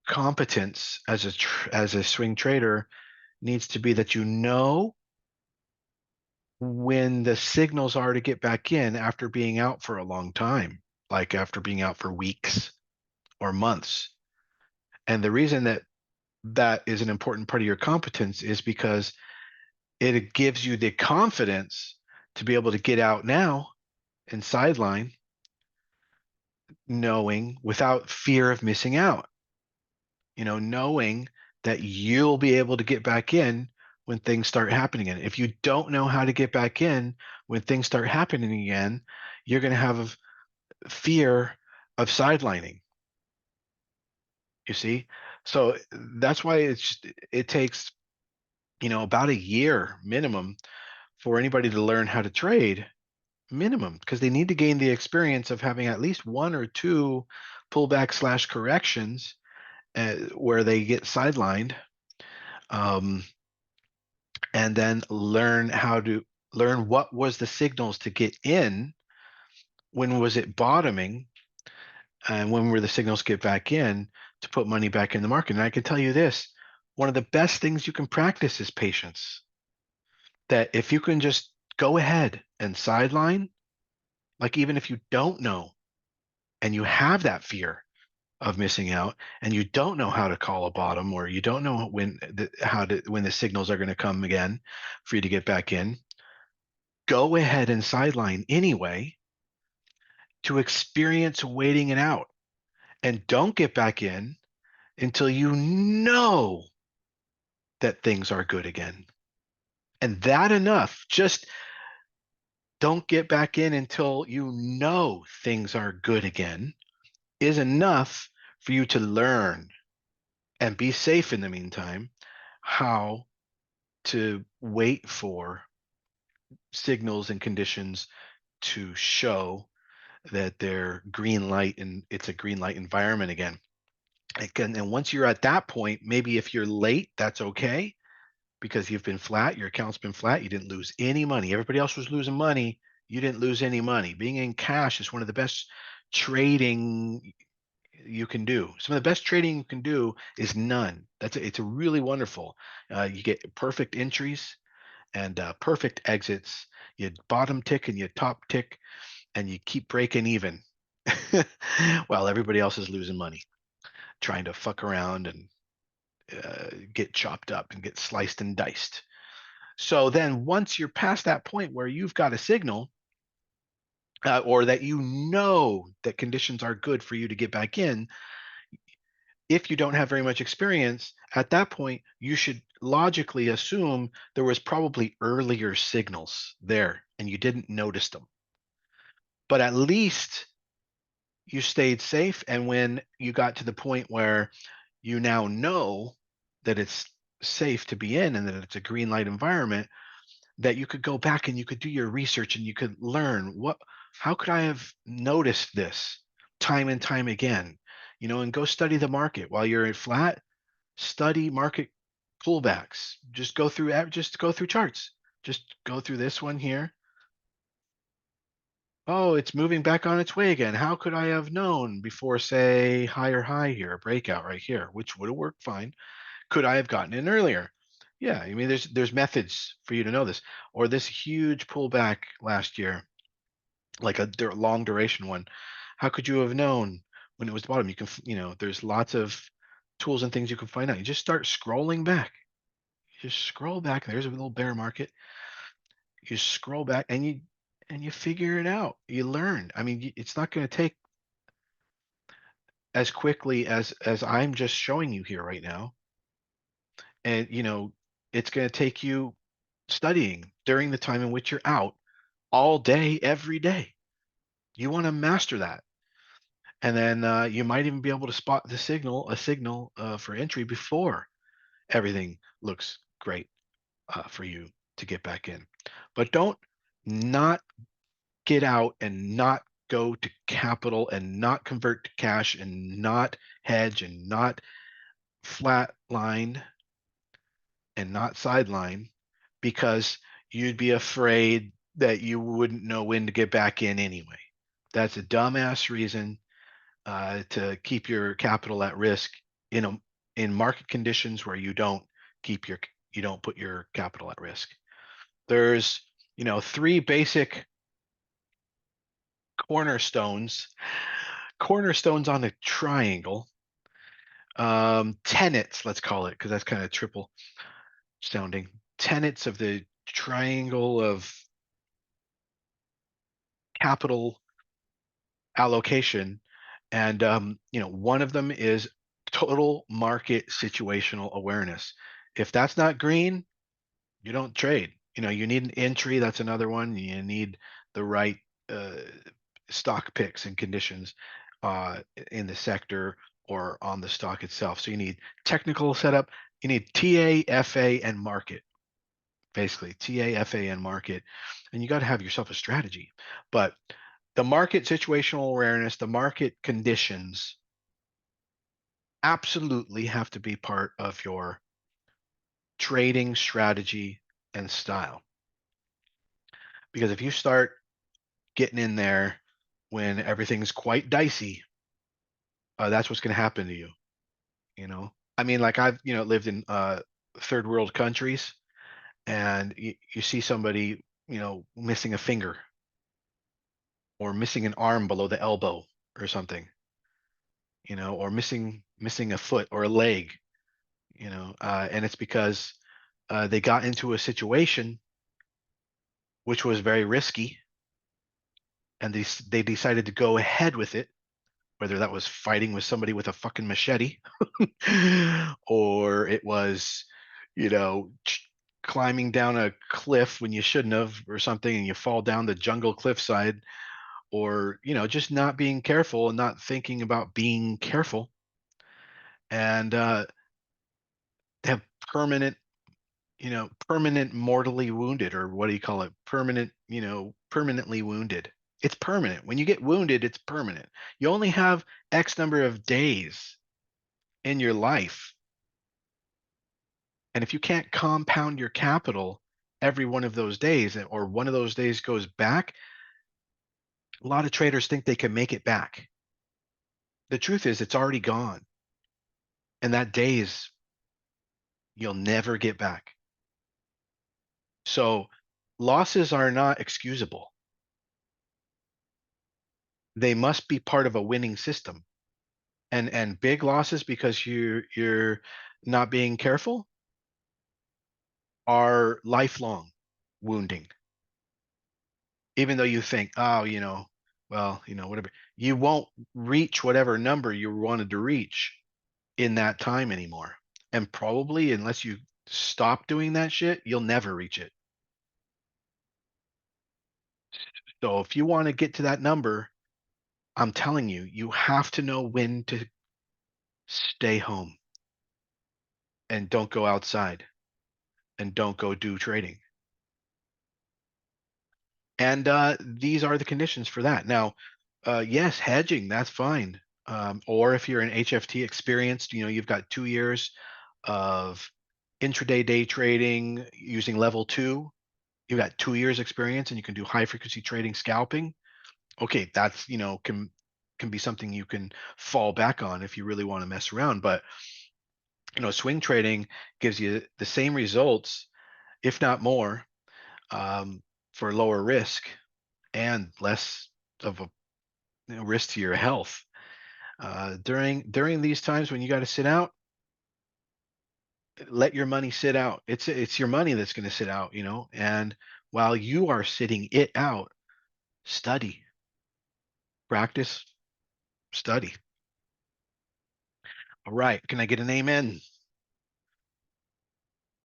competence as a swing trader needs to be that you know when the signals are to get back in after being out for a long time, like after being out for weeks or months. And the reason that that is an important part of your competence is because it gives you the confidence to be able to get out now and sideline, knowing without fear of missing out, knowing that you'll be able to get back in when things start happening again. If you don't know how to get back in when things start happening again, you're going to have fear of sidelining, you see? So that's why it takes, about a year minimum for anybody to learn how to trade, minimum, because they need to gain the experience of having at least one or two pullback slash corrections where they get sidelined, um, and then learn what was the signals to get in, when was it bottoming, and when were the signals get back in to put money back in the market. And I can tell you this, one of the best things you can practice is patience. That if you can just go ahead and sideline, like even if you don't know and you have that fear of missing out and you don't know how to call a bottom, or you don't know when the signals are going to come again for you to get back in, go ahead and sideline anyway to experience waiting it out, and don't get back in until you know that things are good again. And that enough, just don't get back in until you know things are good again, is enough for you to learn and be safe in the meantime how to wait for signals and conditions to show that they're green light and it's a green light environment again. And once you're at that point, maybe if you're late, that's okay, because you've been flat, your account's been flat, you didn't lose any money. Everybody else was losing money. You didn't lose any money. Being in cash is one of the best trading you can do. Some of the best trading you can do is none. It's a really wonderful. You get perfect entries and perfect exits. You bottom tick and you top tick, and you keep breaking even while everybody else is losing money, trying to fuck around and get chopped up and get sliced and diced. So then once you're past that point where you've got a signal, or that you know that conditions are good for you to get back in, if you don't have very much experience, at that point, you should logically assume there was probably earlier signals there and you didn't notice them. But at least you stayed safe. And when you got to the point where you now know that it's safe to be in and that it's a green light environment, that you could go back and you could do your research and you could learn how could I have noticed this time and time again, and go study the market while you're at flat. Study market pullbacks. Just go through charts. Just go through this one here. Oh, it's moving back on its way again. How could I have known before, say, higher high here, a breakout right here, which would have worked fine? Could I have gotten in earlier? Yeah, I mean, there's methods for you to know this. Or this huge pullback last year, like a long duration one. How could you have known when it was the bottom? There's lots of tools and things you can find out. You just start scrolling back. You just scroll back. There's a little bear market. You scroll back and you figure it out. You learn. I mean, it's not going to take as quickly as I'm just showing you here right now. And it's going to take you studying during the time in which you're out all day, every day. You want to master that. And then you might even be able to spot a signal for entry before everything looks great for you to get back in. But don't not get out and not go to capital and not convert to cash and not hedge and not flatline and not sideline because you'd be afraid that you wouldn't know when to get back in anyway. That's a dumbass reason. to keep your capital at risk in a in market conditions where keep your you don't put your capital at risk. There's three basic cornerstones cornerstones on a triangle, tenets, let's call it, because that's kind of triple sounding. Tenets of the triangle of capital allocation. And one of them is total market situational awareness. If that's not green, you don't trade. You need an entry. That's another one. You need the right uh, stock picks and conditions in the sector or on the stock itself. So you need technical setup. You need TA, FA, and market. Basically, TA, FA, and market, and you got to have yourself a strategy. But the market situational awareness, the market conditions, absolutely have to be part of your trading strategy and style. Because if you start getting in there when everything's quite dicey, that's what's going to happen to you. I mean, like I've lived in third world countries, and you see somebody missing a finger or missing an arm below the elbow or something, or missing a foot or a leg, and it's because they got into a situation which was very risky, and they decided to go ahead with it, whether that was fighting with somebody with a fucking machete, or it was, climbing down a cliff when you shouldn't have, or something, and you fall down the jungle cliffside, or just not being careful and not thinking about being careful, and have permanent permanent mortally wounded, or what do you call it? Permanent, permanently wounded. It's permanent. When you get wounded, it's permanent. You only have X number of days in your life. And if you can't compound your capital every one of those days, or one of those days goes back, a lot of traders think they can make it back. The truth is, it's already gone. And that days you'll never get back. So losses are not excusable. They must be part of a winning system. And big losses because you're not being careful are lifelong wounding. Even though you think, oh, well, whatever, you won't reach whatever number you wanted to reach in that time anymore. And probably, unless you stop doing that shit, you'll never reach it. So if you want to get to that number, I'm telling you, you have to know when to stay home and don't go outside and don't go do trading. And these are the conditions for that. Now, yes, hedging, that's fine. Or if you're an HFT experienced, you've got 2 years of intraday day trading using level two. You've got 2 years experience and you can do high frequency trading scalping. Okay, that's, can be something you can fall back on if you really want to mess around. But, swing trading gives you the same results, if not more, um, for lower risk and less of a risk to your health. During these times when you got to sit out, let your money sit out. It's your money that's going to sit out, and while you are sitting it out, study, practice, study. All right. Can I get an amen?